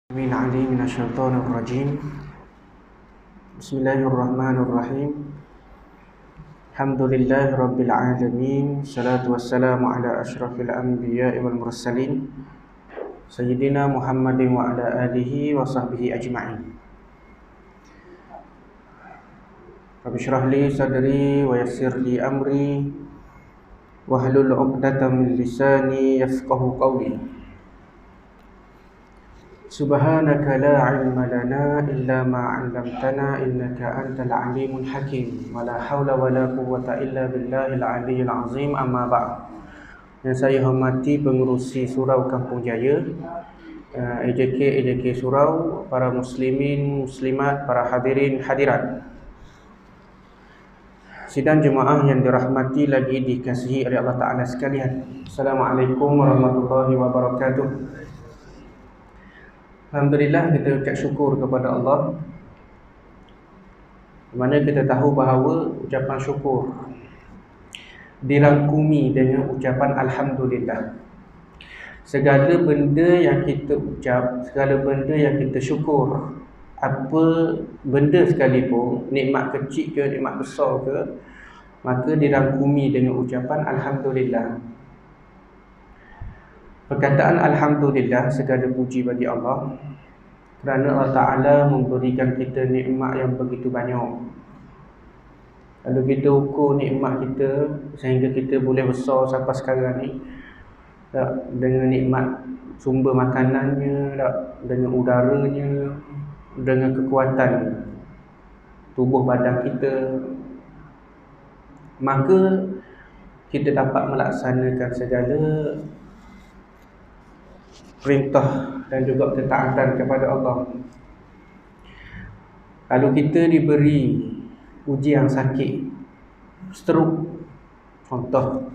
من علي من الشيطان الرجيم. بسم الله الرحمن الرحيم. الحمد لله رب العالمين. الصلاة والسلام على أشرف الأنبياء والمرسلين سيدنا محمد وعلى آله وصحبه أجمعين. رب اشرح لي صدري ويسر لي أمري واحلل عقدة من لساني يفقه قولي. سبحانك لا علم لنا إلا ما علمتنا إنك أنت العليم الحكيم ولا حول ولا قوة إلا بالله العلي العظيم. أما بعد. Yang saya hormati pengerusi Surau Kampung Jaya, EJK Surau, para muslimin, muslimat, para hadirin, hadirat, sidang jemaah yang dirahmati lagi dikasihi oleh Allah Ta'ala sekalian. Assalamualaikum warahmatullahi wabarakatuh. Alhamdulillah, kita ucap syukur kepada Allah, di mana kita tahu bahawa ucapan syukur dirangkumi dengan ucapan Alhamdulillah. Segala benda yang kita ucap, segala benda yang kita syukur, apa benda sekalipun, nikmat kecil ke, nikmat besar ke, maka dirangkumi dengan ucapan Alhamdulillah. Perkataan Alhamdulillah, segala puji bagi Allah, kerana Allah Ta'ala memberikan kita nikmat yang begitu banyak. Kalau kita ukur nikmat kita sehingga kita boleh besar sampai sekarang ni, dengan nikmat sumber makanannya, dengan udaranya, dengan kekuatan tubuh badan kita, maka kita dapat melaksanakan segala perintah dan juga ketaatan kepada Allah. Kalau kita diberi ujian sakit, stroke, contoh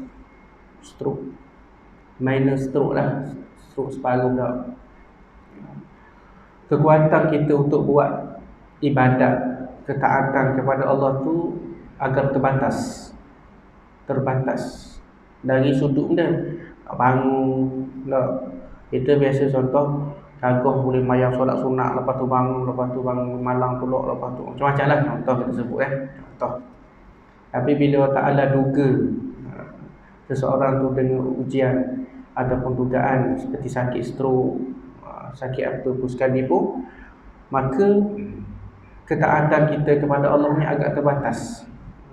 stroke, minor stroke lah, stroke separuh dah, kekuatan kita untuk buat ibadat, ketaatan kepada Allah tu agak terbatas dari sudut dia. Bangun lah, kita biasa contoh kagah boleh mayang solat sunat, lepas tu bangun malang pulak, lepas tu macam-macam lah contoh kita sebut contoh. Tapi bila Allah Ta'ala duga seseorang tu dengan ujian ataupun dugaan seperti sakit stroke, sakit apa pun sekalipun, maka ketaatan kita kepada Allah ni agak terbatas.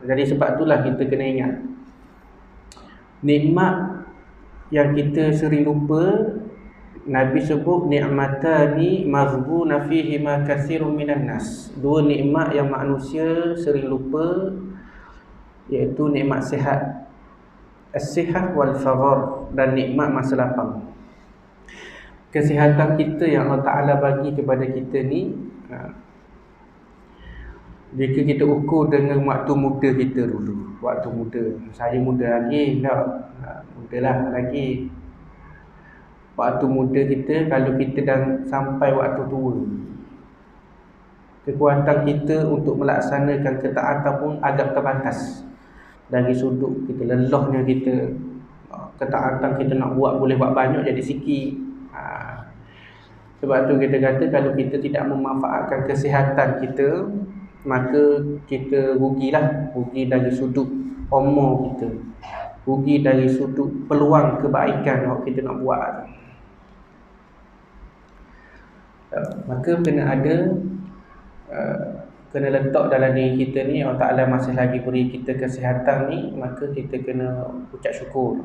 Jadi sebab itulah kita kena ingat nikmat yang kita sering lupa. Nabi sebut ni'matani maghbuna fihima katsirun minan nas. Dua nikmat yang manusia sering lupa, iaitu nikmat sihat, as-sihat wal faghar, dan nikmat masa lapang. Kesihatan kita yang Allah Ta'ala bagi kepada kita ni, jika kita ukur dengan waktu muda kita dulu, waktu muda, saya muda lagi tak, mudalah lagi. Waktu muda kita, kalau kita dah sampai waktu tua, kekuatan kita untuk melaksanakan ketaatan pun agak terbatas. Dari sudut kita, lelahnya kita, ketaatan kita nak buat boleh buat banyak jadi sikit. Sebab tu kita kata kalau kita tidak memanfaatkan kesihatan kita, maka kita rugilah. Rugi dari sudut umur kita, rugi dari sudut peluang kebaikan yang kita nak buat. Maka kena ada, kena letak dalam diri kita ni, Allah Ta'ala masih lagi beri kita kesihatan ni, maka kita kena ucap syukur.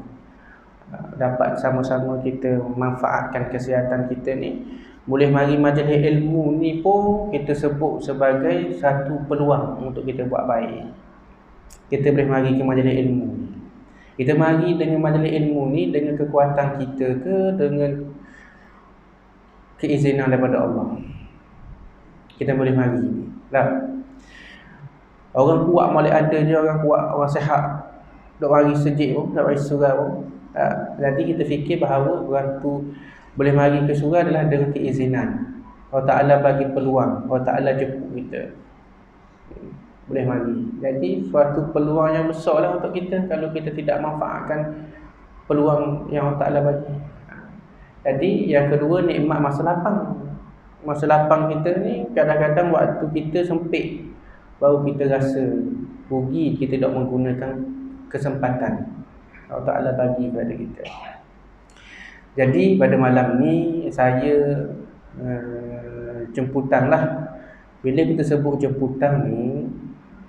Dapat sama-sama kita memanfaatkan kesihatan kita ni. Boleh mari majlis ilmu ni pun kita sebut sebagai satu peluang untuk kita buat baik. Kita boleh mari ke majlis ilmu ni, kita mari dengan majlis ilmu ni dengan kekuatan kita ke, dengan keizinan daripada Allah, kita boleh mari lah. Orang kuat boleh ada je, orang kuat, orang sihat, duk mari sejik pun, duk mari surau pun. Jadi kita fikir bahawa orang tu boleh mari ke surau adalah dengan keizinan Allah Ta'ala, bagi peluang, Allah Ta'ala jemput kita, boleh mari. Jadi suatu peluang yang besar lah untuk kita kalau kita tidak manfaatkan peluang yang Allah Ta'ala bagi. Jadi yang kedua, nikmat masa lapang. masa lapang kita ni kadang-kadang waktu kita sempit, baru kita rasa rugi kita tak menggunakan kesempatan Allah Ta'ala bagi kepada kita. Jadi pada malam ni saya jemputan lah. Bila kita sebut jemputan ni,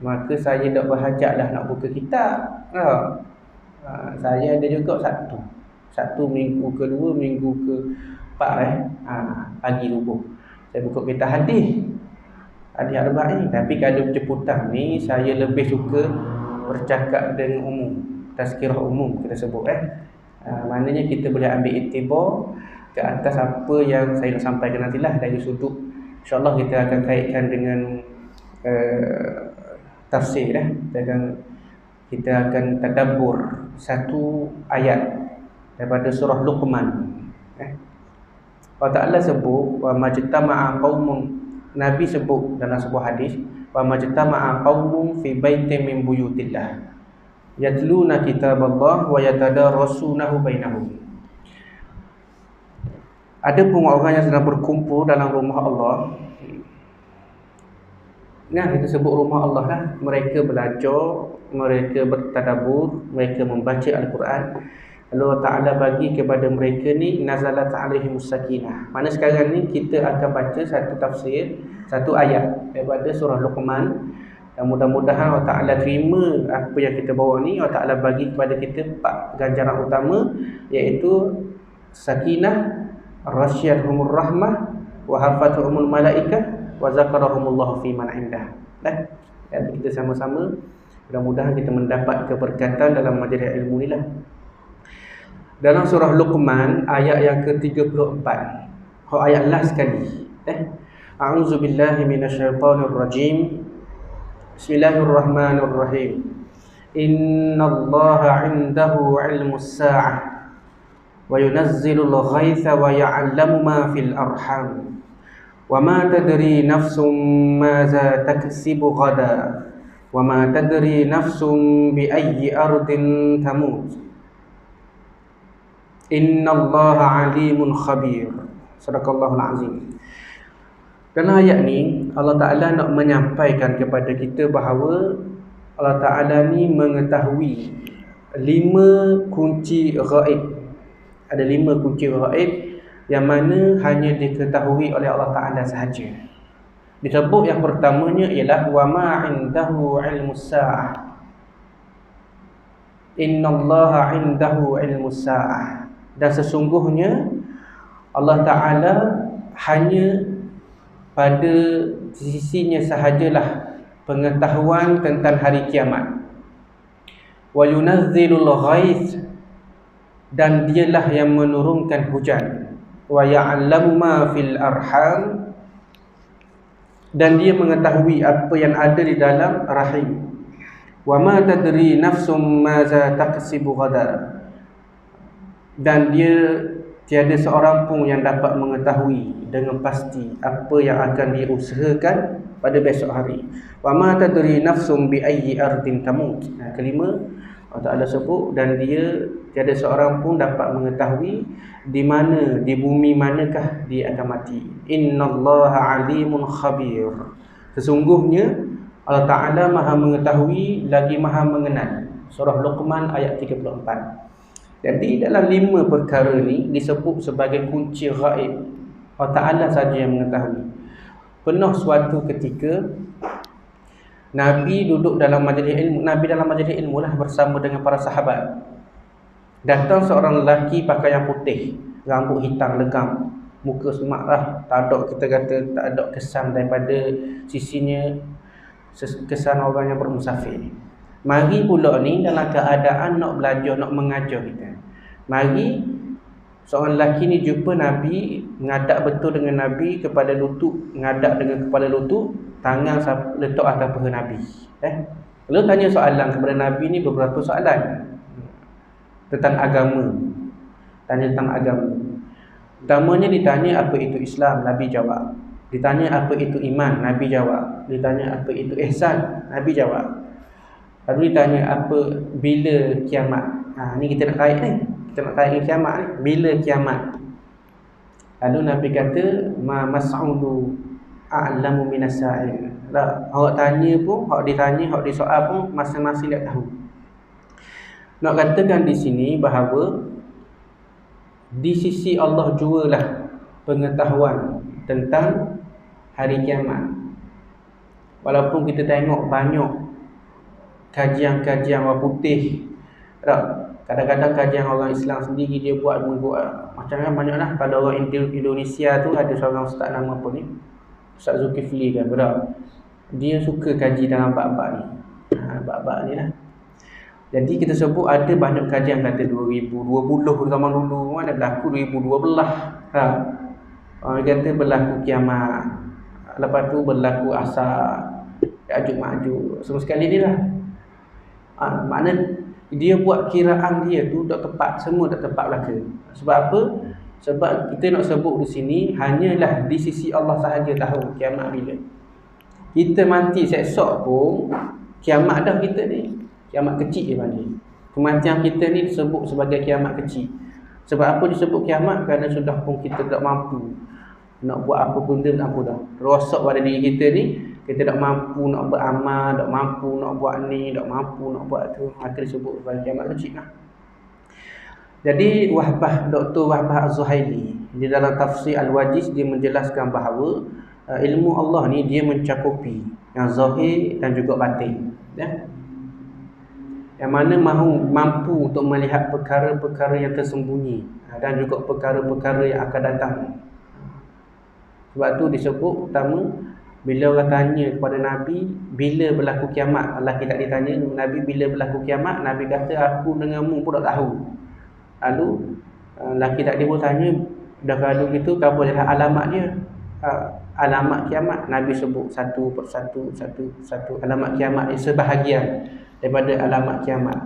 maka saya tak berhajat lah nak buka kitab. Saya ada juga satu minggu kedua, minggu ke-4 pagi subuh saya buka kitab hadis arba'in. Tapi kalau jemputan ni saya lebih suka bercakap dengan umum, tazkirah umum kita sebut. Maknanya kita boleh ambil iktibar ke atas apa yang saya nak sampaikan nantilah dari sudut, insyaAllah kita akan kaitkan dengan tafsir. Kita akan tadabbur satu ayat daripada surah Luqman. Allah Ta'ala sebut wa majtama'a qaumun, Nabi sebut dalam sebuah hadis, wa majtama'a qaumun fi baitin min buyutillah yatluna kitaballah wa yatadarasunahu bainahum. Ada pun orang yang sedang berkumpul dalam rumah Allah. Nah, kita sebut rumah Allah lah. Mereka belajar, mereka bertadabbur, mereka membaca Al-Quran. Lalu Allah Ta'ala bagi kepada mereka ni nazalat alaihimus sakinah. Mana sekarang ni kita akan baca satu tafsir, satu ayat daripada surah Luqman. Dan mudah-mudahan Allah Ta'ala terima apa yang kita bawa ni. Allah Ta'ala bagi kepada kita 4 ganjaran utama, iaitu sakinah, rasyadhumur rahmah, wa hafathumul malaikah, wa zakarahumullahu fi man indah. Dan kita sama-sama mudah-mudahan kita mendapat keberkatan dalam majlis ilmu ni lah. Dalam surah Luqman ayat yang ke-34, ayat last sekali. A'udzubillahi minasyaitonirrajim. Bismillahirrahmanirrahim. Innallaha 'indahu 'ilmus sa'ah wa yunazzilul ghaitha wa ya'lamu ma fil arham wa ma tadri nafsum maza taksibu ghada wa ma tadri nafsum bi ayyi ardin tamut. Innallaha 'alimun khabir. Sadaqallahul azim. Dalam ayat ni Allah Ta'ala nak menyampaikan kepada kita bahawa Allah Ta'ala ni mengetahui 5 kunci ghaib. Ada 5 kunci ghaib yang mana hanya diketahui oleh Allah Ta'ala sahaja. Disebut yang pertamanya ialah wa ma 'indahu 'ilmus sa'ah. Innallaha 'indahu 'ilmus sa'ah. Dan sesungguhnya Allah Ta'ala hanya pada sisinya sahajalah pengetahuan tentang hari kiamat. Wa yunazzilul ghaith, dan dialah yang menurunkan hujan. Wa ya'lamu ma fil arham, dan dia mengetahui apa yang ada di dalam rahim. Wa ma tadri nafsum maza taksibu ghada, dan dia tiada seorang pun yang dapat mengetahui dengan pasti apa yang akan diusahakan pada besok hari. Wa ma tadri nafsum bi ayyi ardin tamut. Kelima Allah Ta'ala sebut, dan dia tiada seorang pun dapat mengetahui di mana, di bumi manakah dia akan mati. Innallaha 'alimun khabir. Sesungguhnya Allah Ta'ala Maha mengetahui lagi Maha mengenal. Surah Luqman ayat 34. Jadi dalam 5 perkara ni disebut sebagai kunci ghaib. Allah Ta'ala saja yang mengetahui. Pernah suatu ketika Nabi duduk dalam majlis ilmu. Nabi dalam majlis ilmu lah bersama dengan para sahabat. Datang seorang lelaki pakai yang putih, rambut hitam legam, muka semak lah, tak ada, kita kata tak ada kesan daripada sisinya kesan orang yang bermusafir. Mari pula ni dalam keadaan nak belajar, nak mengajar kita. Mari seorang lelaki ni jumpa Nabi, ngadap betul dengan Nabi, kepala lutut, ngadap dengan kepala lutut, tangan letak atas paha Nabi. Lalu tanya soalan kepada Nabi ni, beberapa soalan tentang agama. Tanya tentang agama. Pertamanya ditanya apa itu Islam, Nabi jawab. Ditanya apa itu iman, Nabi jawab. Ditanya apa itu ihsan, Nabi jawab. Lalu ditanya apa, bila kiamat. Ni kita nak kait ni. Kita nak kait kiamat ni. Bila kiamat. Lalu Nabi kata, ma mas'ulu a'lamu minas sa'il. Awak tanya pun, awak ditanya, awak disoal pun masing-masing tak tahu. Nak katakan di sini bahawa di sisi Allah jualah pengetahuan tentang hari kiamat. Walaupun kita tengok banyak kajian-kajian orang putih, kadang-kadang kajian orang Islam sendiri dia buat macam-macam banyaklah. Kalau orang Indonesia tu ada seorang ustaz nama apa ni, Ustaz Zulkifli kan, dia suka kaji dalam bab-bab ni. Bab-bab ni lah. Jadi kita sebut ada banyak kajian kata 2020 zaman dulu, ada berlaku 2012. Orang kata berlaku kiamat. Lepas tu berlaku asar, Ya'juj Ma'juj. Semua sekali ni lah. Makna dia buat kiraan dia tu tak tepat, semua tak tepat belaka. Sebab apa? Sebab kita nak sebut di sini hanyalah di sisi Allah sahaja tahu kiamat bila. Kita mati esok pun kiamat dah kita ni. Kiamat kecil dia panggil. Kematian kita ni disebut sebagai kiamat kecil. Sebab apa disebut kiamat? Kerana sudah pun kita tak mampu nak buat apa pun dah apa dah. Rosak pada diri kita ni, kita tak mampu nak beramal, tak mampu nak buat ni, tak mampu nak buat tu. Maka disebut sebagai kiamat kecil lah. Jadi Dr. Wahbah Az-Zuhaili di dalam tafsir Al-Wajiz dia menjelaskan bahawa ilmu Allah ni dia mencakupi yang zahir dan juga batin, ya? Yang mana mampu untuk melihat perkara-perkara yang tersembunyi dan juga perkara-perkara yang akan datang. Sebab tu disebut pertama, bila orang tanya kepada Nabi bila berlaku kiamat, lelaki tak ditanya Nabi bila berlaku kiamat, Nabi kata aku denganmu pun tak tahu. Lalu lelaki tak dia pun tanya, dah kalau gitu apa adalah alamat dia? Alamat kiamat. Nabi sebut satu persatu satu alamat kiamat yang sebahagian daripada alamat kiamat.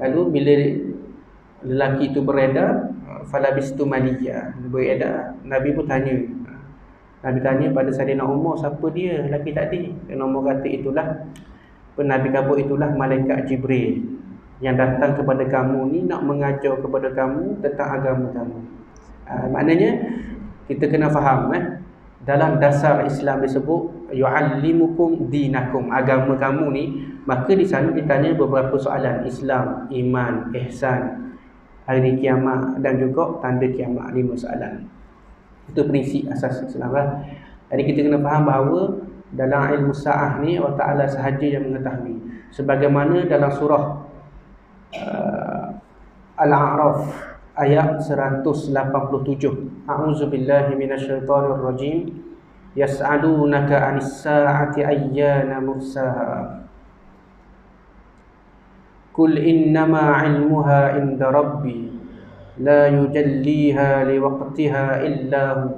Lalu bila lelaki itu beredar, falabistu maliyah, beredar, Nabi pun tanya. Nabi tanya pada Sayyidina Umar, siapa dia lelaki tadi? Dan Umar kata itulah, Nabi kabut itulah malaikat Jibril yang datang kepada kamu ni nak mengajar kepada kamu tentang agama kamu. Maknanya kita kena faham dalam dasar Islam disebut yu'allimukum dinakum, agama kamu ni. Maka di sana ditanya beberapa soalan: Islam, iman, ihsan, hari kiamat dan juga tanda kiamat. 5 soalan. Itu prinsip asas Islam lah. Jadi kita kena faham bahawa dalam ilmu sa'ah ni Allah Ta'ala sahaja yang mengetahui. Sebagaimana dalam surah Al-A'raf ayat 187, A'udzubillahi minasyaitonir rajim, yas'alunaka 'anis sa'ati ayyana mursaha, Qul innama 'ilmuha 'inda rabbi la yujalliha liwaqtiha illa hu,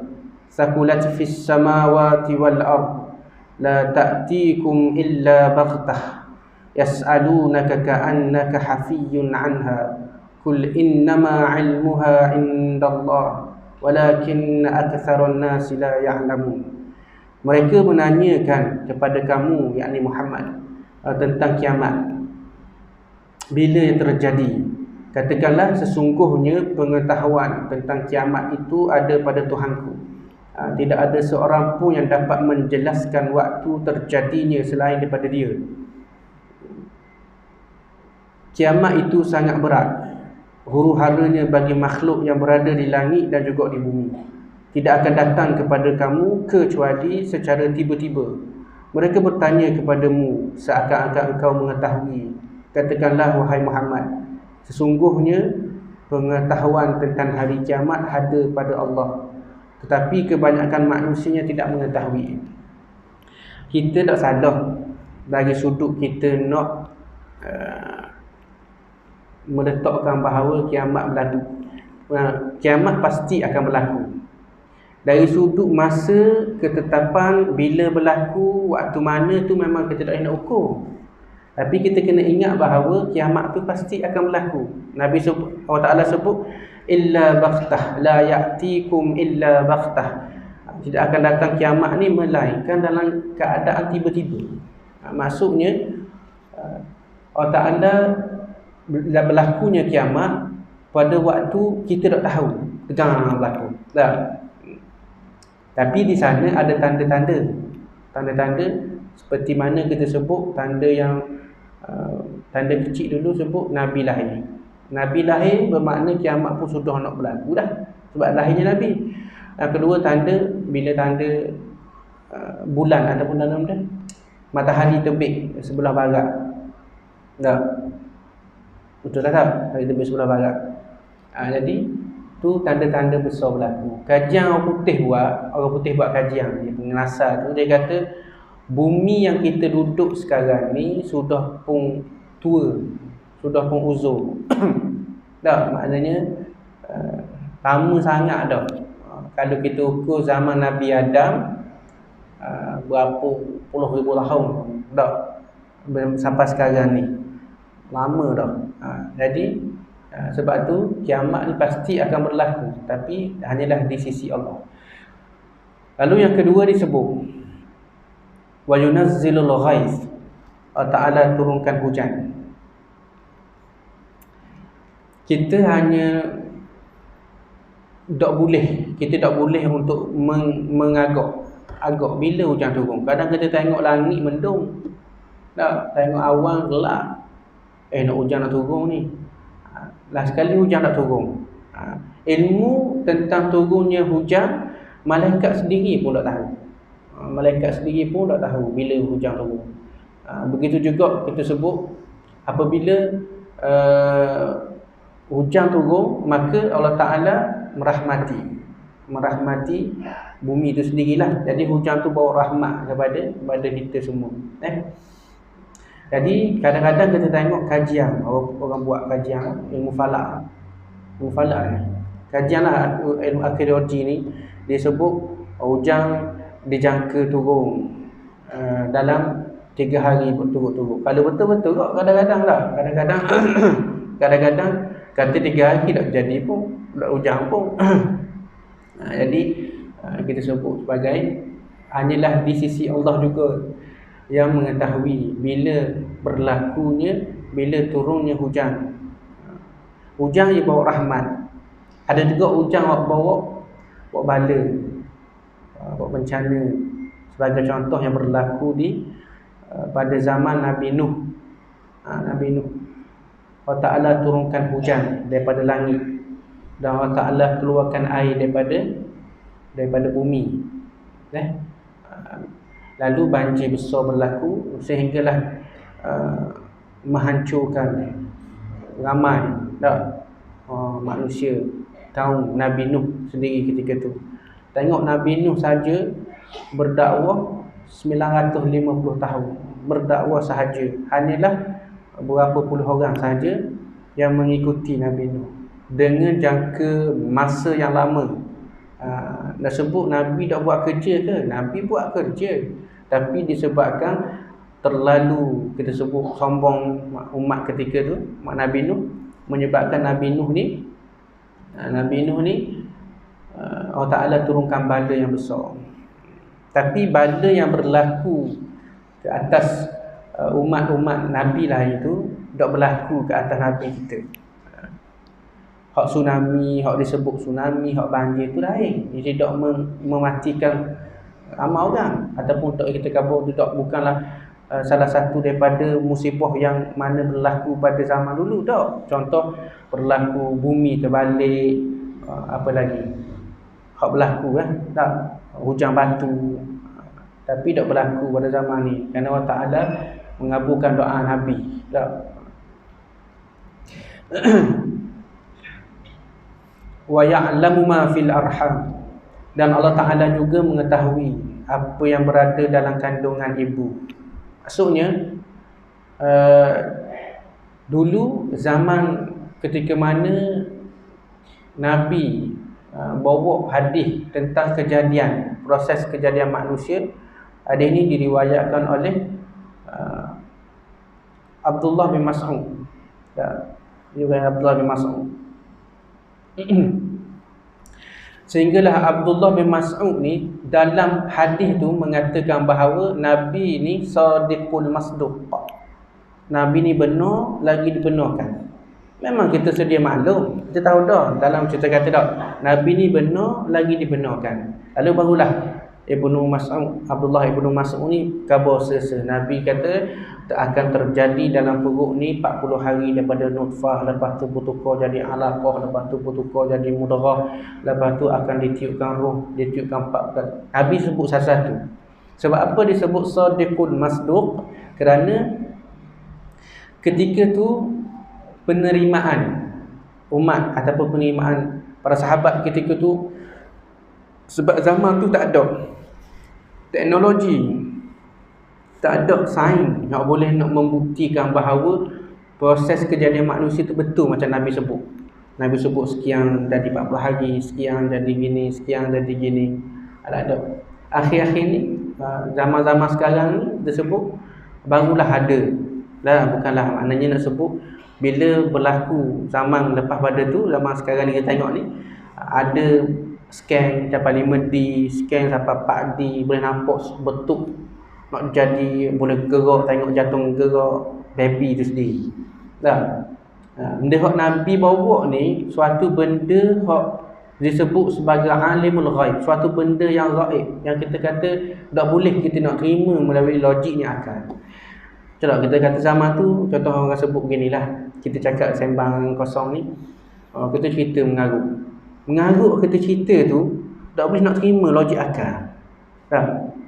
thaqulat fis samawati wal ard, la ta'tikum illa baghtah, yas'alunaka ka'annaka hafiyyun 'anha, Qul innama 'ilmuha 'indallah walakinna aktsarun nasi la ya'lamun. Mereka menanyakan kepada kamu, yakni Muhammad, tentang kiamat, bila yang terjadi. Katakanlah sesungguhnya pengetahuan tentang kiamat itu ada pada Tuhanku. Tidak ada seorang pun yang dapat menjelaskan waktu terjadinya selain daripada dia. Kiamat itu sangat berat, huru-haranya bagi makhluk yang berada di langit dan juga di bumi. Tidak akan datang kepada kamu kecuali secara tiba-tiba. Mereka bertanya kepadamu seakan-akan engkau mengetahui. Katakanlah wahai Muhammad, sesungguhnya pengetahuan tentang hari kiamat ada pada Allah, tetapi kebanyakan manusianya tidak mengetahui. Kita tak salah dari sudut kita nak meletakkan bahawa kiamat berlaku. Kiamat pasti akan berlaku. Dari sudut masa ketetapan bila berlaku, waktu mana tu memang kita tak nak ukur. Tapi kita kena ingat bahawa kiamat tu pasti akan berlaku. Nabi sebut, Allah Ta'ala sebut, illa baghtah, la ya'tikum illa baghtah. Tidak akan datang kiamat ni melainkan dalam keadaan tiba-tiba. Maksudnya Allah Ta'ala berlakunya kiamat pada waktu kita tak tahu. tegang berlaku. Tak. Tapi di sana ada tanda-tanda. Tanda-tanda seperti mana kita sebut tanda yang tanda kecil dulu sebut Nabi lahir. Nabi lahir bermakna kiamat pun sudah nak berlaku dah. Sebab lahirnya Nabi. Yang kedua tanda bila tanda bulan ataupun dalam matahari terbit sebelah barat. Tak. Betul tak? Hari terbit sebelah barat. Jadi tu tanda-tanda besar berlaku. Kajian orang putih buat kajian dia pengenasar tu, dia kata bumi yang kita duduk sekarang ni sudah pun tua, sudah pun uzur. Tak, maknanya lama sangat dah. Kalau kita ukur zaman Nabi Adam berapa puluh ribu tahun dah sampai sekarang ni, lama dah. Jadi sebab tu kiamat ni pasti akan berlaku, tapi hanyalah di sisi Allah. Lalu yang kedua disebut wa yunazzilul ghaiz, Allah Ta'ala turunkan hujan. Kita hanya kita tak boleh untuk mengagak bila hujan turun. Kadang kita tengok langit mendung, tak, tengok awan gelap, nak hujan nak turun ni. Last sekali hujan tak turun. Ilmu tentang turunnya hujan malaikat sendiri pun tak tahu. Malaikat sendiri pun tak tahu bila hujan turun. Begitu juga kita sebut apabila hujan turun, maka Allah Ta'ala merahmati bumi itu sendirilah. Jadi hujan tu bawa rahmat kepada kita semua. Jadi kadang-kadang kita tengok kajian, orang buat kajian ilmu falak kajian lah, ilmu arkeologi ni dia sebut hujan dijangka turun dalam 3 hari berturut-turut. Kalau betul-betul kok kadang-kadang lah, kadang-kadang kata 3 hari tak jadi pun, tak hujan pun. Jadi kita sebut sebagai hanyalah di sisi Allah juga yang mengetahui bila turunnya hujan. Hujan dia bawa rahmat. Ada juga hujan bawa bala, bawa bencana. Sebagai contoh yang berlaku pada zaman Nabi Nuh. Allah Ta'ala turunkan hujan daripada langit, dan Allah Ta'ala keluarkan air daripada bumi. Lalu banjir besar berlaku sehinggalah menghancurkan ramai manusia kaum Nabi Nuh sendiri ketika tu. Tengok Nabi Nuh saja berdakwah 950 tahun. Berdakwah sahaja, hanyalah berapa puluh orang sahaja yang mengikuti Nabi Nuh dengan jangka masa yang lama. Nak sebut Nabi tak buat kerja ke? Nabi buat kerja, tapi disebabkan terlalu kita sebut sombong umat ketika tu, umat Nabi Nuh, menyebabkan Nabi Nuh ni Allah Ta'ala turunkan bala yang besar. Tapi bala yang berlaku ke atas umat-umat Nabi lah itu tak berlaku ke atas Nabi kita. Hak tsunami, hak disebut tsunami, hak banjir tu lain. Dia tidak mematikan ramai orang, ataupun tak kita kabur tidak, bukanlah salah satu daripada musibah yang mana berlaku pada zaman dulu tak. Contoh berlaku bumi terbalik, apa lagi hak berlaku tak, hujan batu, tapi tak berlaku pada zaman ni kerana Allah Ta'ala mengabulkan doa Nabi tak. Wa ya'lamu ma fil arham, dan Allah Ta'ala juga mengetahui apa yang berada dalam kandungan ibu. Maksudnya dulu zaman ketika mana Nabi bawa hadis tentang proses kejadian manusia, hadis ini diriwayatkan oleh Abdullah bin Mas'ud. Abdullah bin Mas'ud. Sehinggalah Abdullah bin Mas'ud ni dalam hadis tu mengatakan bahawa Nabi ni sadiqul masduq. Nabi ni benar lagi dibenarkan. Memang kita sedia maklum. Kita tahu dah dalam cerita kata dah Nabi ni benar lagi dibenarkan. Lalu barulah Abdullah Ibnu Mas'ud ni khabar selesa. Nabi kata akan terjadi dalam perut ni 40 hari daripada nutfah, lepas tu bertukar jadi alaqah, lepas tu bertukar jadi mudghah, lepas tu akan ditiupkan roh, ditiupkan 4 kali. Nabi sebut satu-satu. Sebab apa disebut sadiqun masduq? Kerana ketika tu penerimaan umat ataupun penerimaan para sahabat ketika tu, sebab zaman tu tak ada teknologi, tak ada sains yang boleh nak membuktikan bahawa proses kejadian manusia tu betul macam Nabi sebut. Nabi sebut sekian jadi 40 hari, sekian jadi gini, sekian jadi gini. Tak ada. Akhir-akhir ni, zaman-zaman sekarang ni disebut barulah ada. Bukanlah maknanya nak sebut bila berlaku zaman lepas pada tu, zaman sekarang ni kita tengok ni ada scan sampai 5D, scan sampai 4D, boleh nampak betul nak jadi, boleh gerak, tengok jantung gerak baby tu sendiri. Benda hak Nabi bawa ni suatu benda hak disebut sebagai alimul ghaib, suatu benda yang gaib, yang kita kata tak boleh kita nak terima melalui logik ni akal. Contoh kita kata zaman tu, contoh orang sebut beginilah, kita cakap sembang kosong ni, kita cerita mengarut kita cerita tu tak boleh nak terima logik akal.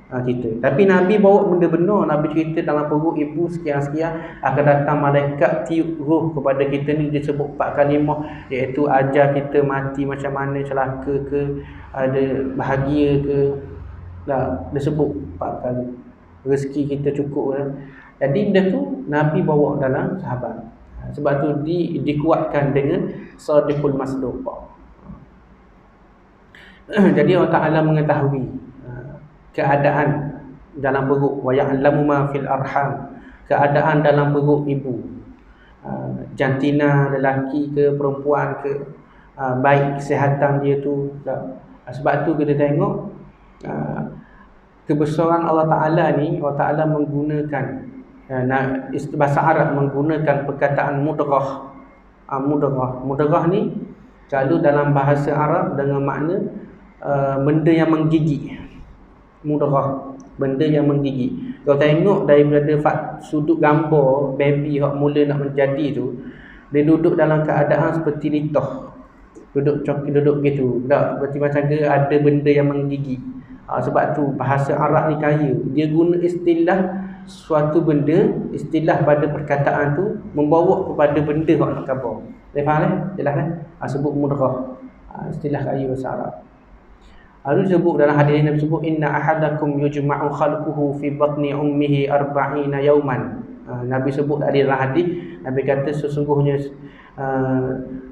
Cerita. Tapi Nabi bawa benda benar. Nabi cerita dalam perut ibu sekian-sekian akan datang malaikat tiup roh kepada kita ni, disebut 4 kalimah, iaitu ajar kita mati macam mana, celaka ke, ada bahagia ke, disebut 4 kali, rezeki kita cukup ke. Jadi benda tu Nabi bawa dalam sahabat. Sebab tu dikuatkan dengan sadiqul masduq. Jadi Allah Ta'ala mengetahui keadaan dalam perut, wa ya'lamu ma fil arham, keadaan dalam perut ibu, jantina lelaki ke perempuan ke, baik kesihatan dia tu. Sebab tu kita tengok kebesaran Allah Ta'ala ni, Allah Ta'ala menggunakan bahasa Arab menggunakan perkataan mudghah. Mudghah ni selalu dalam bahasa Arab dengan makna benda yang menggigit. Mudghah, benda yang menggigit. Kalau tengok daripada sudut gambar baby yang mula nak menjadi tu, dia duduk dalam keadaan seperti litah, duduk gitu. Tak, berarti macam ke ada benda yang menggigit. Sebab tu bahasa Arab ni kaya. Dia guna istilah suatu benda, istilah pada perkataan tu membawa kepada benda yang nak khabar. Dia faham jelas sebut mudghah, istilah kaya bahasa Arab. Lalu sebut dalam hadis Nabi sebut inna ahadakum yujma'u khalquhu fi batni ummihi 40 yawman. Nabi sebut dalam hadis, Nabi kata sesungguhnya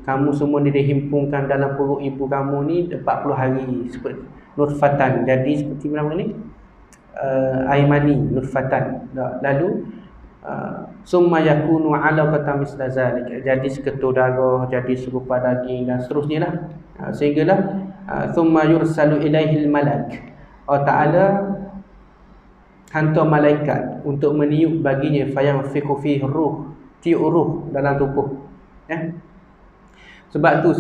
kamu semua dihimpunkan dalam perut ibu kamu ni 40 hari seperti nutfatan, jadi seperti mana ni, air mani, nutfatan. Lalu summa yakunu 'alaqatan misla zalik, jadi seketul darah, jadi serupa daging dan seterusnya lah. Sehinggalah summa yursalu ilaihil malak, Allah Ta'ala hantar malaikat untuk meniup baginya, fayanfiqu fihi ruh, tiup ruh dalam tubuh. Sebab tu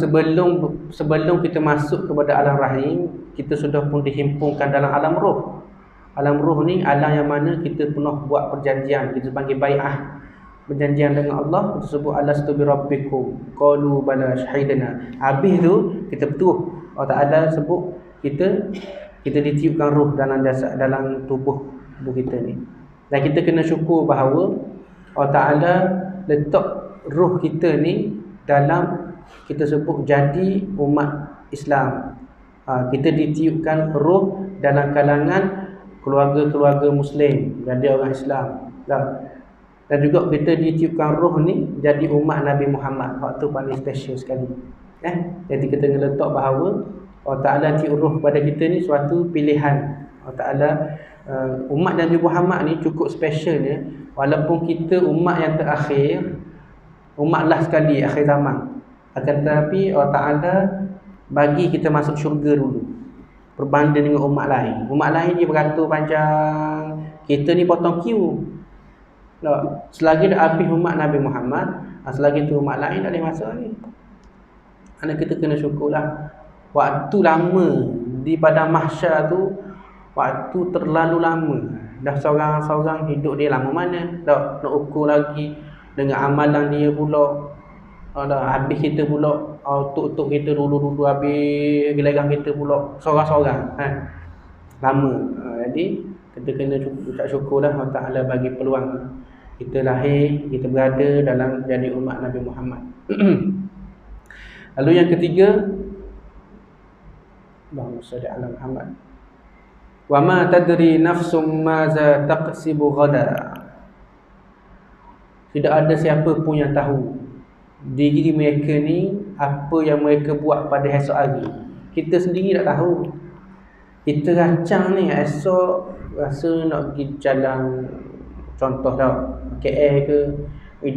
sebelum kita masuk kepada alam rahim, kita sudah pun dihimpunkan dalam alam roh. Alam roh ni alam yang mana kita pernah buat perjanjian, kita panggil bai'ah, perjanjian dengan Allah. Kita sebut alastu bi rabbikum, qalu bala syahidna. Habis tu kita betul Allah Ta'ala sebut kita ditiupkan roh dalam jasad, dalam tubuh kita ni. Dan kita kena syukur bahawa Allah Ta'ala letak roh kita ni dalam, kita sebut jadi umat Islam. Kita ditiupkan roh dalam kalangan keluarga-keluarga Muslim, jadi orang Islam. Dan juga kita ditiupkan roh ni jadi umat Nabi Muhammad, waktu paling special sekali. Jadi kita kena letak bahawa Allah Ta'ala tiup roh pada kita ni suatu pilihan. Allah Ta'ala umat Nabi Muhammad ni cukup specialnya, walaupun kita umat yang terakhir, umat last sekali akhir zaman, akan tetapi Allah Ta'ala bagi kita masuk syurga dulu berbanding dengan umat lain. Umat lain dia beratur panjang, kita ni potong queue. Selagi dah habis umat Nabi Muhammad, Selagi tu umat lain tak boleh masuk ni. Anak kita kena syukurlah. Waktu lama di padang mahsyar tu, waktu terlalu lama. Dah seorang-seorang hidup dia lama mana? Dah nak ukur lagi dengan amalan dia pula. Dah habis kita pula, tok-tok kita dulu-dulu habis gelagang kita pula seorang-seorang. Lama. Jadi kita kena ucap syukurlah Allah Ta'ala bagi peluang kita lahir, kita berada dalam jadi umat Nabi Muhammad. Lalu yang ketiga, Allahumma shalli ala Muhammad. Wa ma tadri nafsum maza taqsibu ghada. Tidak ada siapa pun yang tahu diri mereka ni apa yang mereka buat pada esok hari. Kita sendiri tak tahu. Kita rancang ni esok rasa nak pergi jalan, contoh dah KL ke,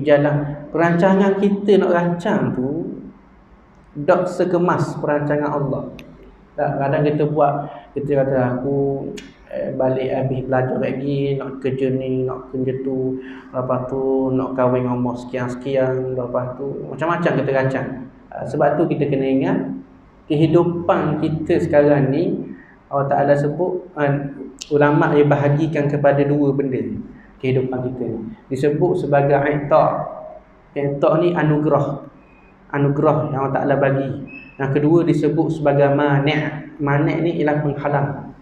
jalan. Perancangan kita nak rancang tu tak sekemas perancangan Allah. Kadang kita buat, kita kata aku balik habis belajar lagi, nak kerja ni, nak kerja tu, lepas tu nak kahwin umur sekian-sekian, lepas tu macam-macam kita rancang. Sebab tu kita kena ingat kehidupan kita sekarang ni Allah Ta'ala sebut, ulama' dia bahagikan kepada dua benda kehidupan kita ni. Disebut sebagai i'ta'. I'ta' ni anugerah yang Allah Ta'ala bagi. Yang kedua disebut sebagai mani'. Mani' ni ialah penghalang.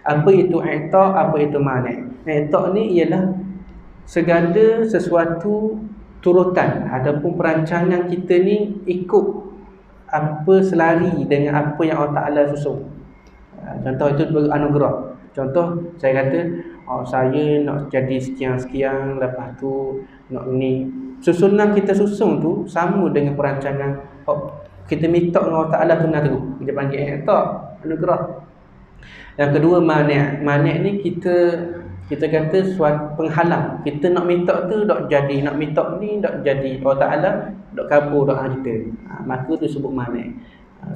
Apa itu i'ta', apa itu mani'? I'ta' ni ialah segala sesuatu turutan ataupun perancangan kita ni ikut apa, selari dengan apa yang Allah Ta'ala susun. Contoh itu anugerah. Contoh saya kata, saya nak jadi sekian-sekian, lepas tu nak ni. Susunan kita susun tu sama dengan perancangan kita minta dengan Allah Ta'ala tu nak terus. Kita panggil anugerah. Yang kedua mani'. Mani' ni kita kata suatu penghalang. Kita nak minta tu tak jadi, nak minta ni tak jadi. Allah Ta'ala tak kabul doa kita. Maka tu sebut mani'.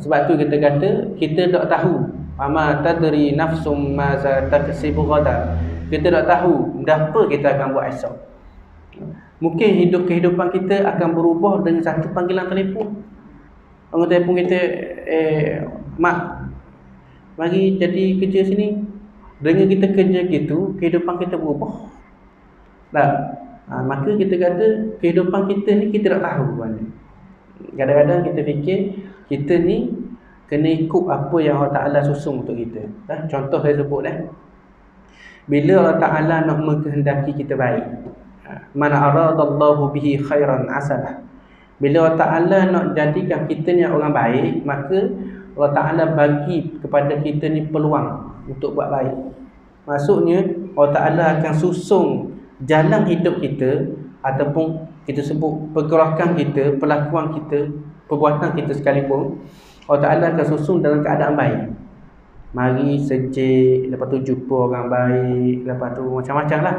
Sebab tu kita kata kita tak tahu. Ama tadri nafsum maza taksibu ghada. Kita tak tahu apa kita akan buat esok. Mungkin kehidupan kita akan berubah dengan satu panggilan telefon. Orang telefon kita, mak, mari jadi kerja sini. Dengan kita kerja gitu, kehidupan kita berubah. Maka kita kata kehidupan kita ni kita tak tahu mana. Kadang-kadang kita fikir kita ni kena ikut apa yang Allah Ta'ala susun untuk kita. Contoh saya sebut bila Allah Ta'ala nak mengkehendaki kita baik, man aradallahu bihi khairan asalah. Bila Allah Ta'ala nak jadikan kita ni orang baik, maka Allah Ta'ala bagi kepada kita ni peluang untuk buat baik. Maksudnya Allah Ta'ala akan susun jalan hidup kita, ataupun kita sebut pergerakan kita, perlakuan kita, perbuatan kita sekalipun, Allah Ta'ala akan susun dalam keadaan baik. Mari sejik, lepas tu jumpa orang baik, lepas tu macam-macam lah.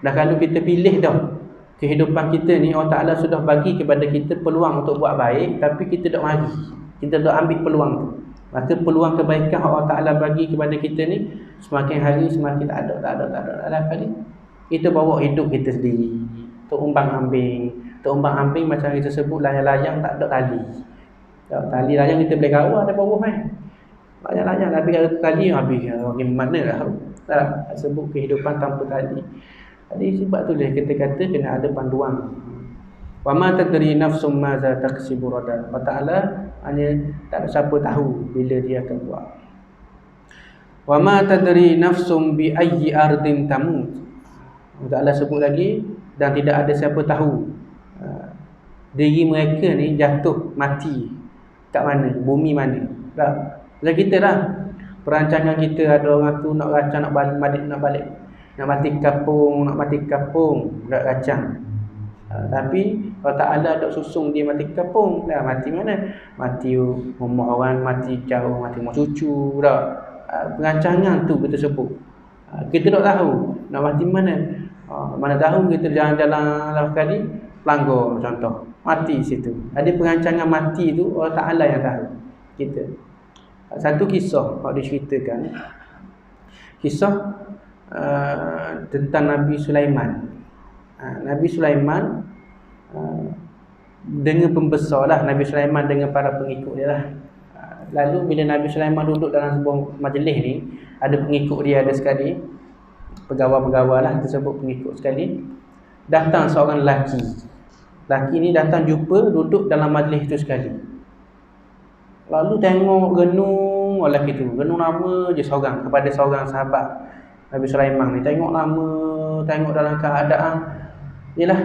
Dah kalau kita pilih dah kehidupan kita ni, Allah Ta'ala sudah bagi kepada kita peluang untuk buat baik, tapi kita tak mari, kita tak ambil peluang tu. Maka peluang kebaikan Allah Ta'ala bagi kepada kita ni semakin hari semakin tak ada kali. Kita bawa hidup kita sendiri, terumbang-ambing macam kita sebut layang-layang tak ada tali. Tali layang kita boleh kawal ada bawah layang-layang, tapi kalau tali habis bagaimana lah. Tak sebut kehidupan tanpa tali. Jadi sebab tu dia kita kata kena ada panduan. Wa ma tadri nafsum maza taksibu ghada. Allah Ta'ala hanya tak ada siapa tahu bila dia akan buat. Wa ma tadri nafsum bi ayyi ardin tamut. Allah Ta'ala sebut lagi, dan tidak ada siapa tahu diri mereka ni jatuh mati kat mana, bumi mana. Lah kita lah perancangan kita, ada orang tu nak rancang nak balik nak mati kampung nak rancang. Tapi Allah Ta'ala tak susung dia mati kampung. Mati mana? Mati rumah orang, mati jauh, mati rumah cucu dah. Perancangan tu kita sebut. Kita tak tahu nak mati mana. Mana tahu kita jalan-jalan lah sekali pelanggar contoh, mati situ. Ada perancangan mati tu Allah Ta'ala yang tahu kita. Satu kisah yang diceritakan, kisah tentang Nabi Sulaiman. Nabi Sulaiman dengan pembesar lah Nabi Sulaiman dengan para pengikut dia lah. Lalu bila Nabi Sulaiman duduk dalam sebuah majlis ni, ada pengikut dia ada sekali, pegawai-pegawai lah tersebut pengikut sekali. Datang seorang lelaki. Lelaki ni datang jumpa duduk dalam majlis tu sekali. Lalu tengok renung lelaki tu, renung lama je seorang kepada seorang sahabat Nabi Sulaiman ni. Tengok lama, tengok dalam keadaan yalah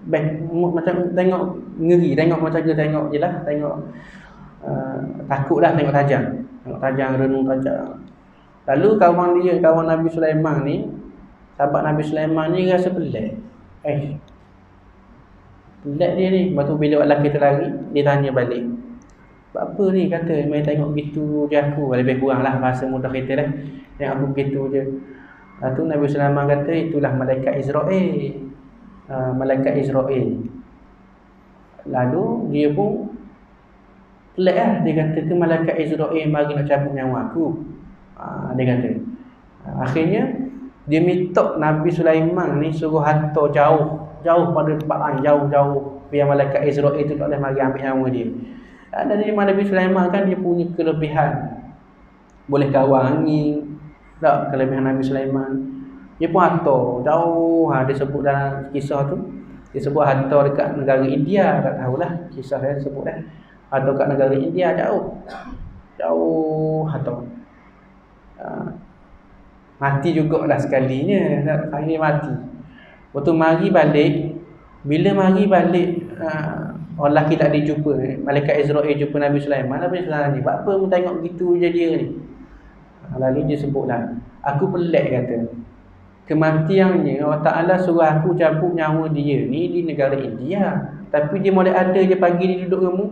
macam tengok ngeri, tengok macam dia tengok jelah, tengok takutlah, tengok tajam, renung tajam. Lalu kawan Nabi Sulaiman ni, sahabat Nabi Sulaiman ni rasa pelik. Pelik dia ni. Lepas tu bila lelaki tu lari, dia tanya balik, apa ni? Kata main tengok gitu je aku. Lebih kurang lah bahasa mudah kita lah, tengok aku gitu je. Lepas tu Nabi Sulaiman kata, itulah malaikat Israel. Malaikat Israel. Lalu dia pun pelik lah. Dia kata ke malaikat Israel mari nak cabut nyawa aku. Dia kata. Akhirnya dia minta Nabi Sulaiman ni suruh hantar jauh pada tempat lain, jauh biar malaikat Israel tu tak boleh mari ambil nyawa dia. Dan Nabi Sulaiman kan dia punya kelebihan, boleh kawal angin. Tak, kelebihan Nabi Sulaiman. Dia pun hantar jauh. Dia sebut dalam kisah tu, dia sebut hantar dekat negara India. Tak tahulah kisah dia sebut dah. Hantar kat negara India jauh hantar. Mati jugalah sekalinya. Akhirnya mati. Waktu mari balik, bila mari balik, orang lelaki tak dijumpa. Malaikat Israel jumpa Nabi Sulaiman. Nabi Sulaiman ni, apa mu tengok gitu je dia ni? Lalu dia sebutlah, aku pelik kata. Kematiannya Allah Ta'ala suruh aku cabut nyawa dia ni di negara India, tapi dia boleh ada je pagi dia duduk dengan mu.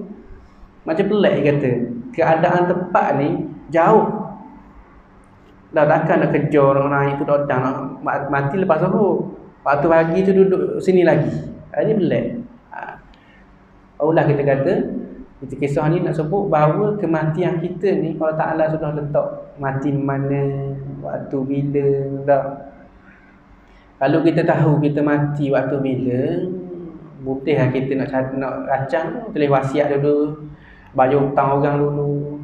Macam pelik kata. Keadaan tempat ni jauh. Dah takkan nak kejar orang naik tu dah nak mati lepas suruh. Waktu pagi tu duduk sini lagi. Ini pelik. Barulah kita kata, kita kisah ni nak sebut bahawa kematian kita ni Allah Ta'ala sudah letak mati mana, waktu bila dah. Kalau kita tahu kita mati waktu bila, putihlah kita nak racang, tulis wasiat dulu, bayar hutang orang dulu.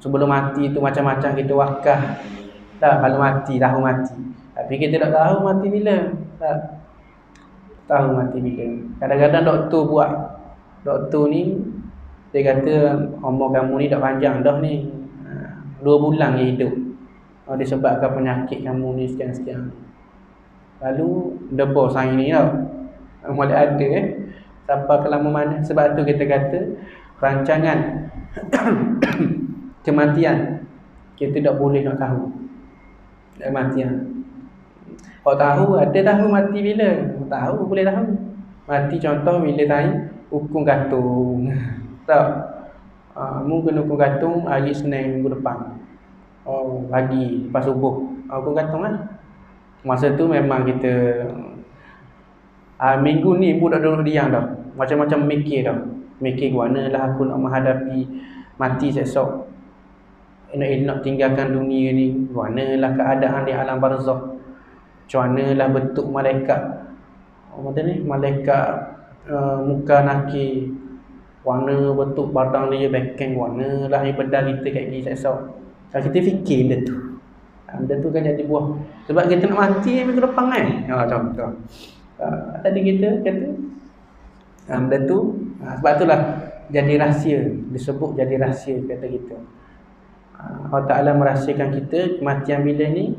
Sebelum mati tu macam-macam kita wakaf. Dah kalau mati, tahu mati. Tapi kita tak tahu mati bila. Tak tahu mati bila. Kadang-kadang doktor ni dia kata umur kamu ni dah panjang dah ni. 2 bulan je hidup. Disebabkan penyakit kamu ni sekian-sekian. Lalu debor saya ni tau. Mulai ada sampai ke lama mana. Sebab tu kita kata rancangan kematian kita tak boleh nak tahu. Kematian. Kalau tahu, ada tahu mati bila. Tahu, boleh tahu. Mati contoh bila tanya hukum gantung. Tak. Mungkin hukum gantung hari Senin minggu depan. Pagi lepas subuh. Hukum gantung lah. Masa tu memang kita minggu ni pun dah duduk diam dah. Macam-macam mikir dah. Mikir mana lah aku nak menghadapi mati esok. Nak tinggalkan dunia ni. Mana lah keadaan di alam barzakh. Macam mana lah bentuk malaikat. Malaikat muka nakir. Warna bentuk badan dia bekeng. Warna lah yang benda kita kat gigi esok. Kalau kita fikir benda tu. Benda tu kan jadi buah. Sebab kita nak mati minggu depan kan. Contoh. Tadi kita kata benda tu. Sebab itulah jadi rahsia. Disebut jadi rahsia kata kita. Allah Ta'ala merahsiakan kita kematian bila ni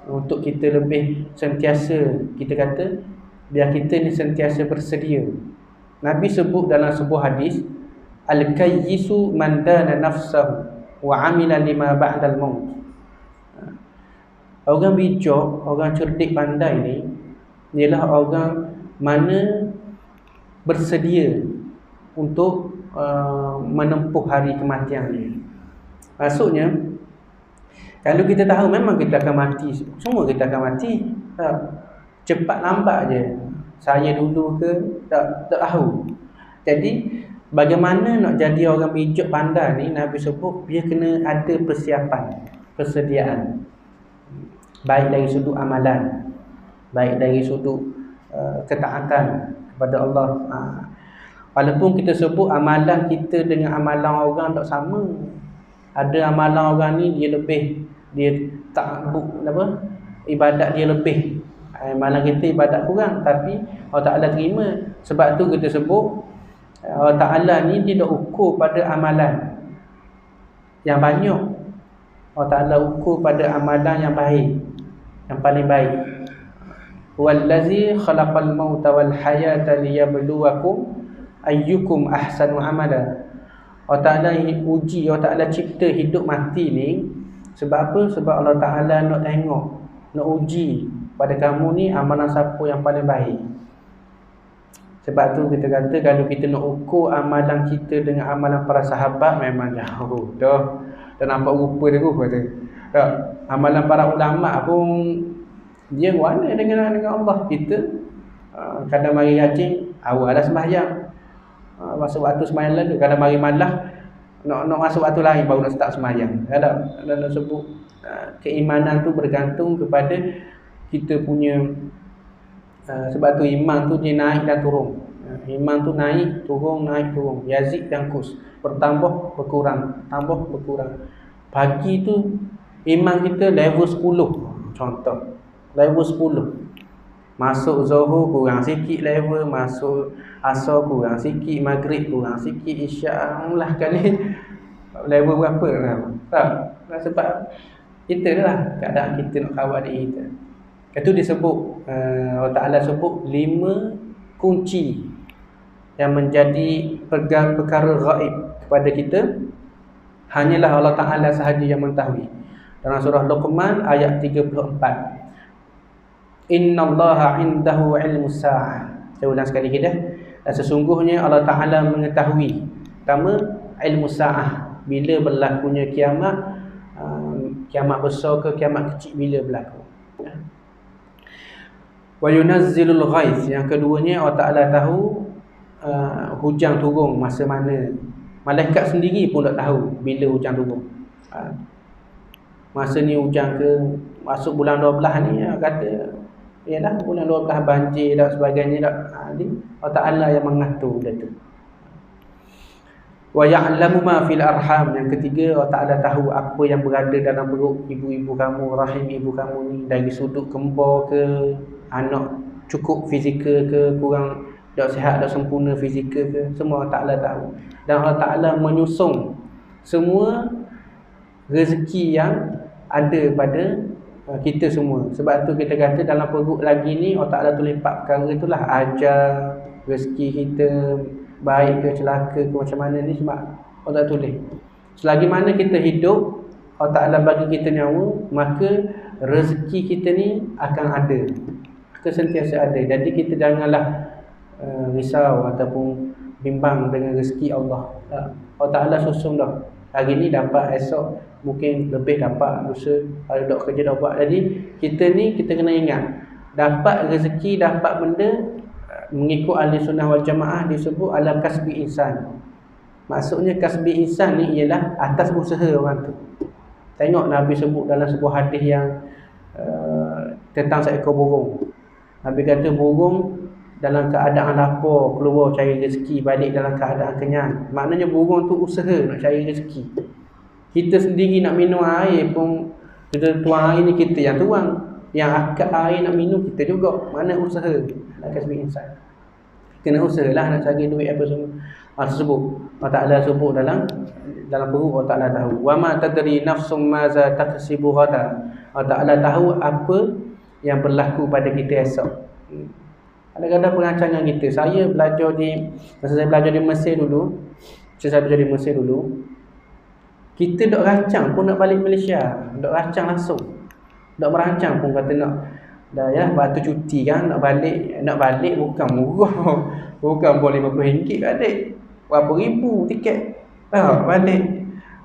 untuk kita lebih sentiasa, kita kata biar kita ni sentiasa bersedia. Nabi sebut dalam sebuah hadis, al-kayyisu man dana nafsahu wa amila lima ba'dal maut. Orang bijak, orang cerdik pandai ni ialah orang mana bersedia untuk menempuh hari kematian ni. Maksudnya kalau kita tahu memang kita akan mati, semua kita akan mati. Cepat lambat je. Saya dulu ke tak tahu. Jadi bagaimana nak jadi orang bijak pandai ni, Nabi sebut dia kena ada persiapan, persediaan. Baik dari sudut amalan, baik dari sudut ketaatan, kepada Allah. Walaupun kita sebut amalan kita dengan amalan orang tak sama. Ada amalan orang ni dia lebih, dia tak apa, ibadat dia lebih. Amalan kita ibadat kurang, tapi Allah Ta'ala terima. Sebab tu kita sebut Allah Ta'ala ni dia tak ukur pada amalan yang banyak. Allah Ta'ala ukur pada amalan yang baik, yang paling baik. Wallazi khalaqal mauta wal hayata liyabluwakum ayyukum ahsanu amala. Allah Ta'ala uji, Allah Ta'ala cipta hidup mati ni sebab apa? Sebab Allah Ta'ala nak tengok, nak uji pada kamu ni amalan siapa yang paling baik. Sebab tu kita kata kalau kita nak ukur amalan kita dengan amalan para sahabat memang jauh dah. Dah nampak rupa dia kata. Tak, amalan para ulama pun dia warna dengan Allah. Kita kadang mari rajin awal dah sembahyang. Masuk waktu sembahyang lalu, kadang mari malah nak masuk waktu lain baru nak start sembahyang. Kadang nak sebut keimanan tu bergantung kepada kita punya sebab tu iman tu dia naik dan turun. Iman tu naik turun, yazid dan kus, bertambah berkurang, tambah berkurang. Pagi tu iman kita level 10 contoh, level 10. Masuk Zuhur kurang sikit level, masuk Asar kurang sikit, Maghrib kurang sikit, Isyak lah kali level berapa lah. Tak? Sebab kita lah keadaan kita nak kawal diri kita. Itu disebut Allah Ta'ala sebut 5 kunci yang menjadi perkara gaib kepada kita. Hanyalah Allah Ta'ala sahaja yang mengetahui. Dalam surah Luqman ayat 34. Innallaha indahu ilmus sa'ah. Saya ulang sekali kita. Dan sesungguhnya Allah Ta'ala mengetahui, pertama, ilmu sa'ah, bila berlakunya kiamat, kiamat besar ke kiamat kecil, bila berlaku. Wa yunazzilul ghaiz, yang keduanya Allah Ta'ala tahu hujan turun masa mana. Malaikat sendiri pun tak tahu bila hujan turun. Masa ni hujan ke, masuk bulan 12 ni kata ialah bulan 12 banjir dan sebagainya dah. Allah Ta'ala yang mengatur benda tu. Wa ya'lamu ma fil arham, yang ketiga Allah Ta'ala tahu apa yang berada dalam perut ibu-ibu kamu, rahim ibu kamu ni, dari sudut kembar ke, anak cukup fizikal ke, kurang tak sihat, tak sempurna fizikal ke, semua Allah Ta'ala tahu. Dan Allah Ta'ala menyusung semua rezeki yang ada pada kita semua. Sebab tu kita kata dalam perut lagi ni Allah Ta'ala tulis 4 perkara itulah, ajar, rezeki kita, baik ke celaka ke macam mana ni, sebab Allah Ta'ala tulis. Selagi mana kita hidup, Allah Ta'ala bagi kita nyawa, maka rezeki kita ni akan ada, akan sentiasa ada. Jadi kita janganlah risau ataupun bimbang dengan rezeki Allah. Allah Ta'ala susung dah. Hari ni dapat, esok mungkin lebih dapat, lusa ada dok kerja dah buat. Jadi kita ni kita kena ingat, dapat rezeki, dapat benda mengikut ahli sunnah wal jamaah disebut ala kasbi insan. Maksudnya kasbi insan ni ialah atas usaha orang tu. Tengok Nabi sebut dalam sebuah hadis yang tentang seekor burung. Nabi kata burung dalam keadaan lapar keluar cari rezeki, balik dalam keadaan kenyang. Maknanya burung tu usaha nak cari rezeki. Kita sendiri nak minum air pun, kita tuang air ni kita yang tuang, yang akak air nak minum kita juga. Mana usaha nak kasih insan, kena usahalah nak cari duit apa semua. Tersebut Allah Ta'ala sebut dalam perut Allah Ta'ala tahu. Wa ma tadri nafsum ma za taksibu ghada. Allah Ta'ala tahu apa yang berlaku pada kita esok. Kadang-kadang perancangan kita, saya belajar masa saya belajar di Mesir dulu, kita dok rancang pun nak balik Malaysia, dok rancang langsung, dok merancang pun kata nak dah ya waktu cuti kan nak balik bukan murah, bukan boleh RM50 balik, berapa ribu tiket balik.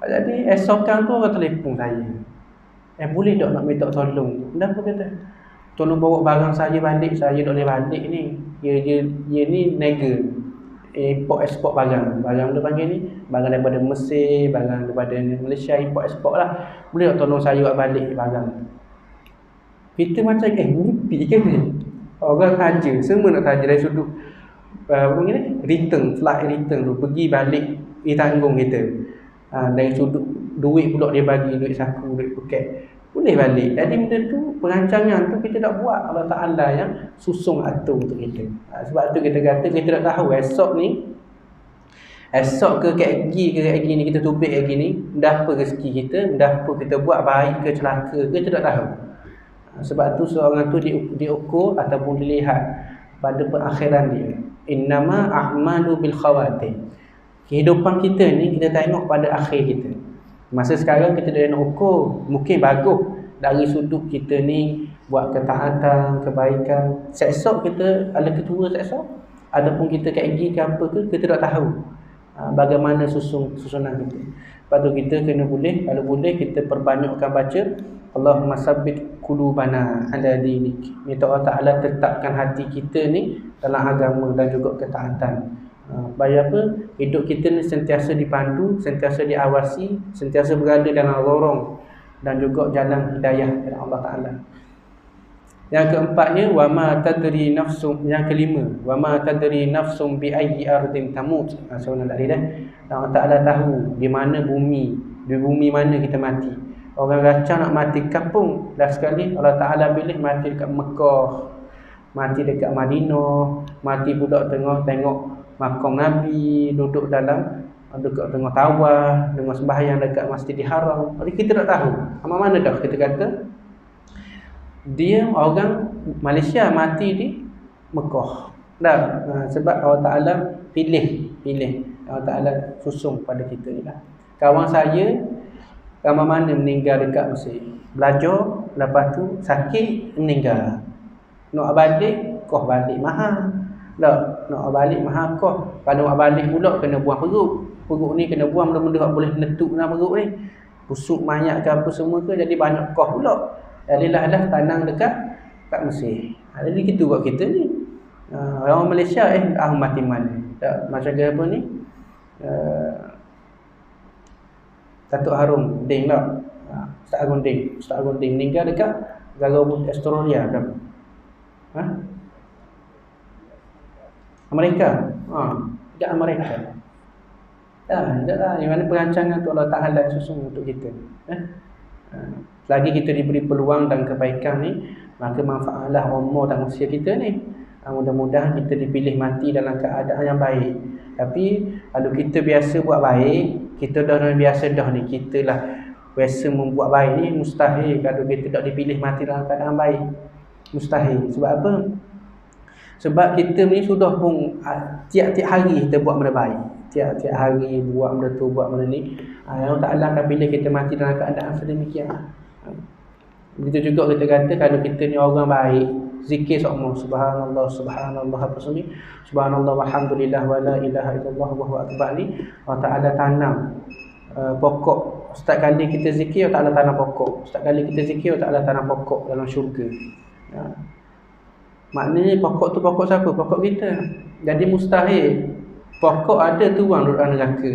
Jadi esokan tu orang telefon saya, boleh tak nak minta tolong. Kenapa kata tolong bawa barang saya balik, saya tak boleh balik ni. Dia ni nega import export barang dia panggil ni, barang daripada Mesir, barang daripada Malaysia, import export lah. Boleh tak tolong saya buat balik barang? Kita macam mimpi ke ni? Orang taja, semua nak taja dari sudut apa ni, return, flight return tu, pergi balik dia tanggung kita. Dari sudut duit pula dia bagi, duit saku, duit poket, boleh balik. Jadi benda tu, perancangan tu kita tak buat, Allah Ta'ala yang susung atur untuk kita. Sebab tu kita kata kita tak tahu esok ke kat gini kita tubik kat gini, dah apa rezeki kita, dah apa kita buat, baik ke celaka ke, kita tak tahu. Sebab tu seorang tu diukur ataupun dilihat pada perakhiran dia. Innama a'malu bil khawatim. Kehidupan kita ni kita tengok pada akhir kita. Masa sekarang kita dah nak ukur, mungkin bagus dari sudut kita ni buat ketaatan, kebaikan. Esok kita ada ketua esok, ataupun kita kat gigi ke apa ke, kita tak tahu bagaimana susunan kita. Lepas tu kita kena boleh, kalau boleh kita perbanyakkan baca Allahumma sabbit qulubana ala dinik. Minta Allah Ta'ala tetapkan hati kita ni dalam agama dan juga ketaatan. Supaya apa? Hidup kita ni sentiasa dipandu, sentiasa diawasi, sentiasa berada dalam lorong dan juga jalan hidayah dari Allah Ta'ala. Yang keempatnya, wama tadri nafsum. Yang kelima, wama tadri nafsum bi ayyi ardin tamut. Soalan tadi dah. Allah Ta'ala tahu di mana bumi, di bumi mana kita mati. Orang rancang nak mati kampung, dah sekali Allah Ta'ala pilih mati dekat Mekah, mati dekat Madinah, mati pula tengok makam Nabi, duduk tengah tawaf, dengan sembahyang dekat Masjidil Haram. Jadi kita tak tahu mana dah kita kata dia orang Malaysia mati di Mekah. Dah sebab Allah Ta'ala pilih Allah Ta'ala susung pada kita ni lah. Kawan saya ramai mana meninggal dekat Mesir, belajar, lepas tu sakit, meninggal. Nak balik, kau balik mahal. Tak, nak balik mahal kau. Kalau nak balik pula kena buang perut. Perut ni kena buang benda-benda tak boleh menetuk dalam perut ni. Busuk mayat ke apa semua ke, jadi banyak kau pula. Jadilah tanang dekat Mesir. Jadi gitu buat kita ni. Orang Malaysia mati mana? Tak, macam ke apa ni? Datuk Harum Ding tak? Ustaz Agung Ding meninggal dekat negara Australia ke apa? Amerika. Dekat Amerika. Taklah. Yang mana perancangan tu Allah Ta'ala susung untuk kita. Selagi kita diberi peluang dan kebaikan ni, maka manfaatlah umur dan usia kita ni. Mudah-mudahan kita dipilih mati dalam keadaan yang baik. Tapi kalau kita biasa buat baik, kita dah biasa dah ni, kita lah biasa membuat baik ni, mustahil kalau kita tak dipilih mati dalam keadaan baik. Mustahil. Sebab apa? Sebab kita ni sudah pun tiap-tiap hari kita buat benda baik. Tiap-tiap hari buat benda tu, buat benda ni. Allah Ta'ala akan pilih kita mati dalam keadaan sedemikian. Begitu juga kita kata kalau kita ni orang baik, zikir semua subhanallah apa semua, subhanallah walhamdulillah wala ilaha illallah wallahu akbar ni, Allah Ta'ala tanam pokok. Setiap kali kita zikir, Allah Ta'ala tanam pokok. Setiap kali kita zikir, Allah Ta'ala tanam pokok dalam syurga. Maknanya pokok tu pokok siapa? Pokok kita. Jadi mustahil pokok ada tuang duduk dalam neraka.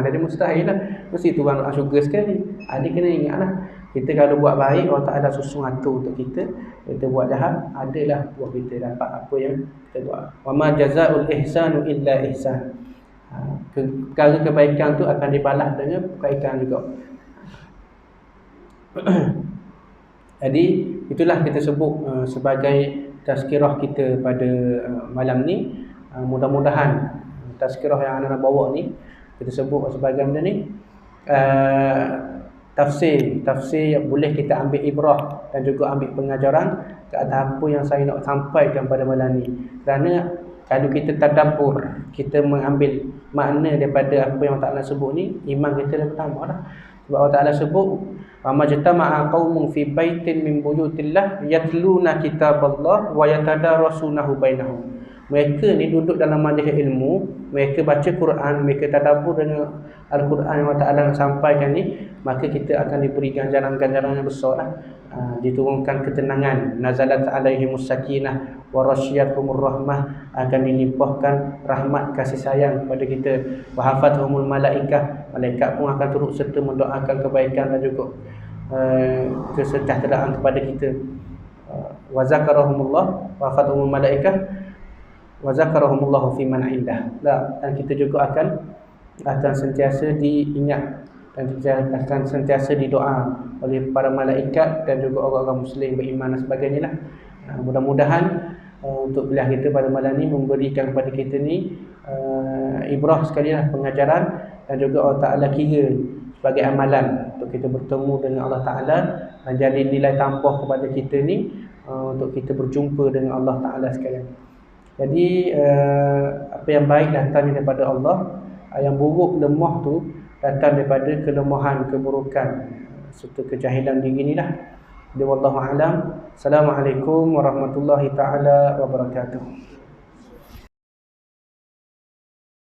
Jadi mustahil lah, mesti tuang duduk syurga sekali. Dia kena ingat lah, kita kalau buat baik, Allah Ta'ala susung atur untuk kita. Kita buat jahat, adalah buat kita dapat apa yang kita buat. Wa ma jazaa'ul ihsanu illa ihsan. Perkara kebaikan tu akan dibalas dengan kebaikan juga. Jadi itulah kita sebut sebagai tazkirah kita pada malam ni. Mudah-mudahan tazkirah yang anak bawa ni, kita sebut sebagai benda ni tafsir yang boleh kita ambil ibrah dan juga ambil pengajaran ke atas apa yang saya nak sampaikan pada malam ni. Kerana kalau kita tadabbur, kita mengambil makna daripada apa yang Allah Ta'ala sebut ni, iman kita dah pertama dah. Sebab Allah Ta'ala sebut wa majtama'a qaumun fi baitin min buyutillah yatluna kitaballah wa yatadarasunahu bainahum. Mereka ni duduk dalam majlis ilmu, mereka baca Quran, mereka tadabbur dengan Al-Quran yang Allah Ta'ala nak sampaikan ni, maka kita akan diberi ganjaran-ganjaran yang besar lah. Diturunkan ketenangan, nazalat alaihimus sakinah wa rasyiyatuhumur rahmah, akan dilimpahkan rahmat kasih sayang kepada kita. Wa hafathumul malaikah, malaikat pun akan turut serta mendoakan kebaikan dan juga kesejahteraan kepada kita. Wa zakarahumullah wa hafathumul malaikah wa zakarahumullahu fi man indah. Dan kita juga akan sentiasa diingat dan akan sentiasa didoa oleh para malaikat dan juga orang-orang muslim beriman dan sebagainya lah. Mudah-mudahan untuk kuliah kita pada malam ni memberikan kepada kita ni ibrah sekali lah, pengajaran, dan juga Allah Ta'ala kira sebagai amalan untuk kita bertemu dengan Allah Ta'ala dan jadi nilai tambah kepada kita ni untuk kita berjumpa dengan Allah Ta'ala sekalian. Jadi apa yang baik datangnya daripada Allah, yang buruk lemah tu datang daripada kelemahan, keburukan serta kejahilan diri ni lah. Jadi wallahu a'lam. Assalamualaikum warahmatullahi taala wabarakatuh.